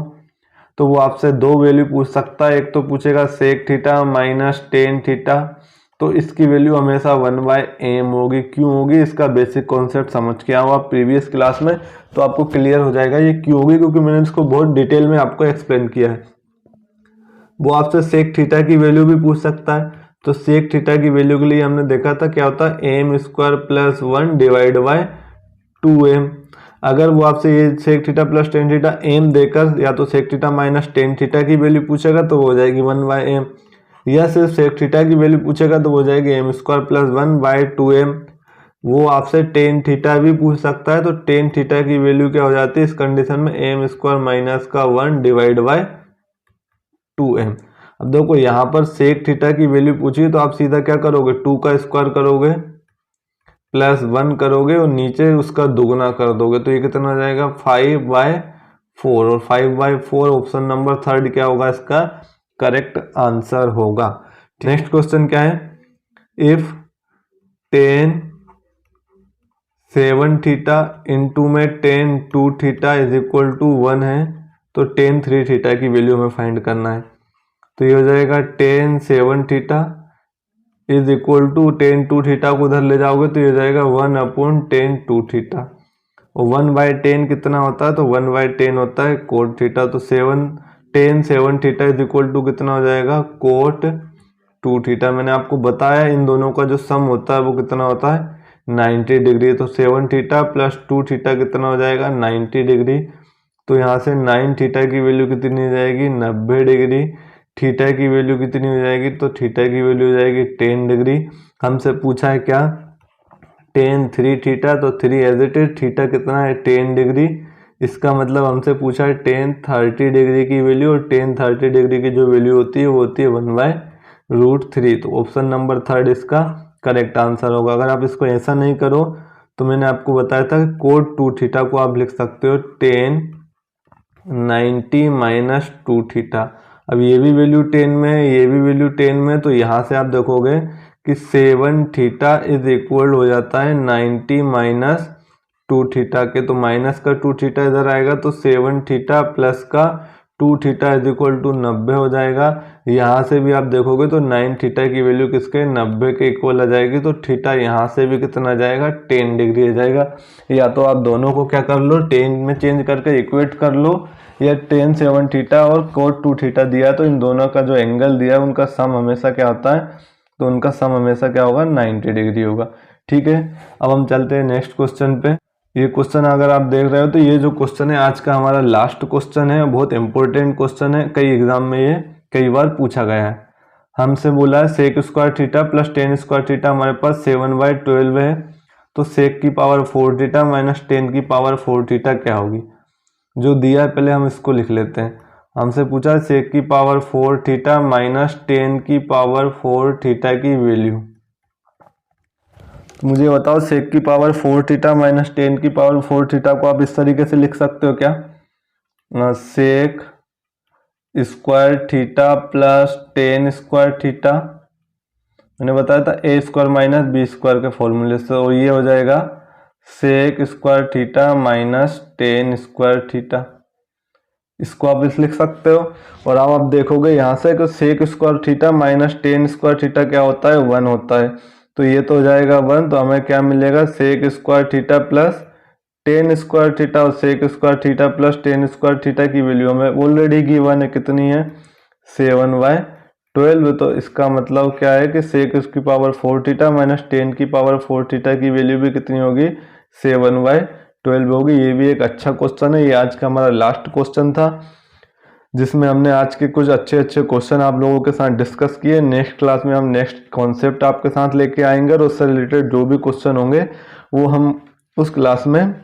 Speaker 1: तो वो आपसे दो वैल्यू पूछ सकता है। एक तो पूछेगा sec theta minus tan theta, तो इसकी वैल्यू हमेशा 1/m होगी। क्यों होगी, इसका बेसिक कॉन्सेप्ट समझ के आओ आप प्रीवियस क्लास में, तो आपको क्लियर हो जाएगा ये क्यों होगी, क्योंकि मैंने इसको बहुत डिटेल में आपको एक्सप्लेन किया है। वो आपसे सेक थीटा की वैल्यू भी पूछ सकता है, तो सेक थीटा की वैल्यू के लिए हमने देखा था क्या होता है m square plus 1 divide by 2m। अगर वो आपसे ये sec theta plus tan theta m देकर या तो sec theta minus tan theta की वैल्यू पूछेगा तो वो हो जाएगी 1/m, या सिर्फ सेक थीटा की वैल्यू पूछेगा तो हो जाएगी एम स्क्वायर प्लस 1/2m। वो आपसे टेन थीटा भी पूछ सकता है, तो टेन थीटा की वैल्यू क्या हो जाती है इस कंडीशन में एम स्क्वायर माइनस का 1 डिवाइड बाय 2m। अब देखो यहाँ पर सेक थीटा की वैल्यू पूछी तो आप सीधा क्या करोगे 2 का स्क्वायर करोगे प्लस 1 करोगे और नीचे उसका दुगना कर दोगे, तो ये कितना हो जाएगा 5/4, और 5/4 ऑप्शन नंबर 3 क्या होगा इसका करेक्ट आंसर होगा। नेक्स्ट क्वेश्चन क्या है, इफ टेन 7 थीटा इंटू में tan 2 theta is equal to 1 है, तो टेन 3 थीटा की वैल्यू हमें फाइंड करना है। तो ये हो जाएगा tan 7 theta is equal to tan 2 theta को उधर ले जाओगे तो ये हो जाएगा 1/10 2 थीटा, और 1/10 कितना होता है, तो 1/10 होता है कोट थीटा, तो tan 7 theta is equal to कितना हो जाएगा कोट 2 थीटा। मैंने आपको बताया इन दोनों का जो सम होता है वो कितना होता है 90 डिग्री, तो 7 थीटा प्लस 2 थीटा कितना हो जाएगा 90 डिग्री, तो यहाँ से 9 थीटा की वैल्यू कितनी हो जाएगी 90 डिग्री, थीटा की वैल्यू कितनी हो जाएगी, तो थीटा की वैल्यू हो जाएगी 10 डिग्री। हमसे पूछा है क्या टेन 3 थीटा, तो 3 एज इट इज, थीटा कितना है 10 डिग्री, इसका मतलब हमसे पूछा है टेन 30 डिग्री की वैल्यू, और टेन 30 डिग्री की जो वैल्यू होती है वो होती है 1/√3, तो ऑप्शन नंबर 3 इसका करेक्ट आंसर होगा। अगर आप इसको ऐसा नहीं करो तो मैंने आपको बताया था कोट 2 थीटा को आप लिख सकते हो टेन 90 माइनस 2 थीटा। अब ये भी वैल्यू 10 में है, ये भी वैल्यू 10 में, तो यहाँ से आप देखोगे कि 7 थीटा इज इक्वल हो जाता है 90 माइनस 2 थीटा के, तो माइनस का 2 थीटा इधर आएगा तो 7 थीटा प्लस का 2 थीटा इज इक्वल टू 90 हो जाएगा। यहाँ से भी आप देखोगे तो 9 थीटा की वैल्यू किसके 90 के इक्वल आ जाएगी, तो थीटा यहाँ से भी कितना आ जाएगा 10 डिग्री आ जाएगा। या तो आप दोनों को क्या कर लो 10 में चेंज करके इक्वेट कर लो, या टेन 7 थीटा और कोट 2 थीटा दिया है तो इन दोनों का जो एंगल दिया है उनका सम हमेशा क्या होता है, तो उनका सम हमेशा क्या होगा 90 डिग्री होगा, ठीक है। अब हम चलते हैं नेक्स्ट क्वेश्चन पे। ये क्वेश्चन अगर आप देख रहे हो तो ये जो क्वेश्चन है आज का हमारा लास्ट क्वेश्चन है, बहुत इंपॉर्टेंट क्वेश्चन है, कई एग्जाम में ये कई बार पूछा गया है। हमसे बोला है sec square theta plus tan square theta हमारे पास 7/12 है, तो सेक की पावर 4 थीटा माइनस टेन की पावर 4 थीटा क्या होगी। जो दिया है पहले हम इसको लिख लेते हैं। हमसे पूछा सेक की पावर 4 थीटा माइनस टेन की पावर 4 थीटा की वैल्यू। तो मुझे बताओ सेक की पावर 4 थीटा माइनस टेन की पावर 4 थीटा को आप इस तरीके से लिख सकते हो क्या, sec square theta plus tan square theta, मैंने बताया था a square minus b square के फॉर्मूले से, और ये हो जाएगा sec square theta minus tan square theta. इसको आप इस लिख सकते हो। और आप देखोगे यहाँ से कि sec square theta minus tan square theta क्या होता है, 1 होता है। तो ये तो हो जाएगा 1, तो हमें क्या मिलेगा, sec square theta plus tan square theta, और sec square theta plus tan square theta की वैल्यू हमें ऑलरेडी गिवन है, कितनी है, 7/12। तो इसका मतलब क्या है कि सेक उसकी पावर 4 थीटा माइनस टेन की पावर 4 थीटा की वैल्यू भी कितनी होगी, 7/12 होगी। ये भी एक अच्छा क्वेश्चन है। ये आज का हमारा लास्ट क्वेश्चन था, जिसमें हमने आज के कुछ अच्छे अच्छे क्वेश्चन आप लोगों के साथ डिस्कस किए। नेक्स्ट क्लास में हम नेक्स्ट कॉन्सेप्ट आपके साथ लेके आएंगे, और उससे रिलेटेड जो भी क्वेश्चन होंगे वो हम उस क्लास में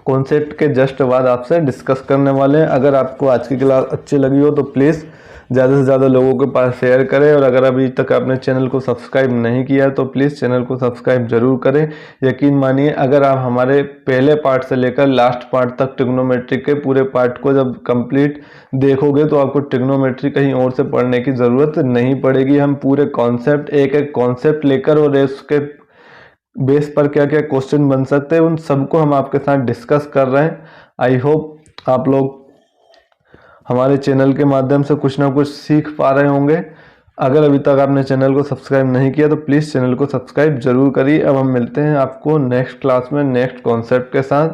Speaker 1: कॉन्सेप्ट के जस्ट बाद आपसे डिस्कस करने वाले हैं। अगर आपको आज की क्लास अच्छी लगी हो तो प्लीज़ ज़्यादा से ज़्यादा लोगों के पास शेयर करें, और अगर अभी तक आपने चैनल को सब्सक्राइब नहीं किया है तो प्लीज़ चैनल को सब्सक्राइब जरूर करें। यकीन मानिए, अगर आप हमारे पहले पार्ट से लेकर लास्ट पार्ट तक ट्रिग्नोमेट्री के पूरे पार्ट को जब कंप्लीट देखोगे तो आपको ट्रिग्नोमेट्री कहीं और से पढ़ने की ज़रूरत नहीं पड़ेगी। हम पूरे कॉन्सेप्ट, एक एक कॉन्सेप्ट लेकर और उसके बेस पर क्या क्या क्वेश्चन बन सकते हैं, उन सबको हम आपके साथ डिस्कस कर रहे हैं। आई होप आप लोग हमारे चैनल के माध्यम से कुछ ना कुछ सीख पा रहे होंगे। अगर अभी तक आपने चैनल को सब्सक्राइब नहीं किया तो प्लीज़ चैनल को सब्सक्राइब जरूर करिए। अब हम मिलते हैं आपको नेक्स्ट क्लास में नेक्स्ट कॉन्सेप्ट के साथ।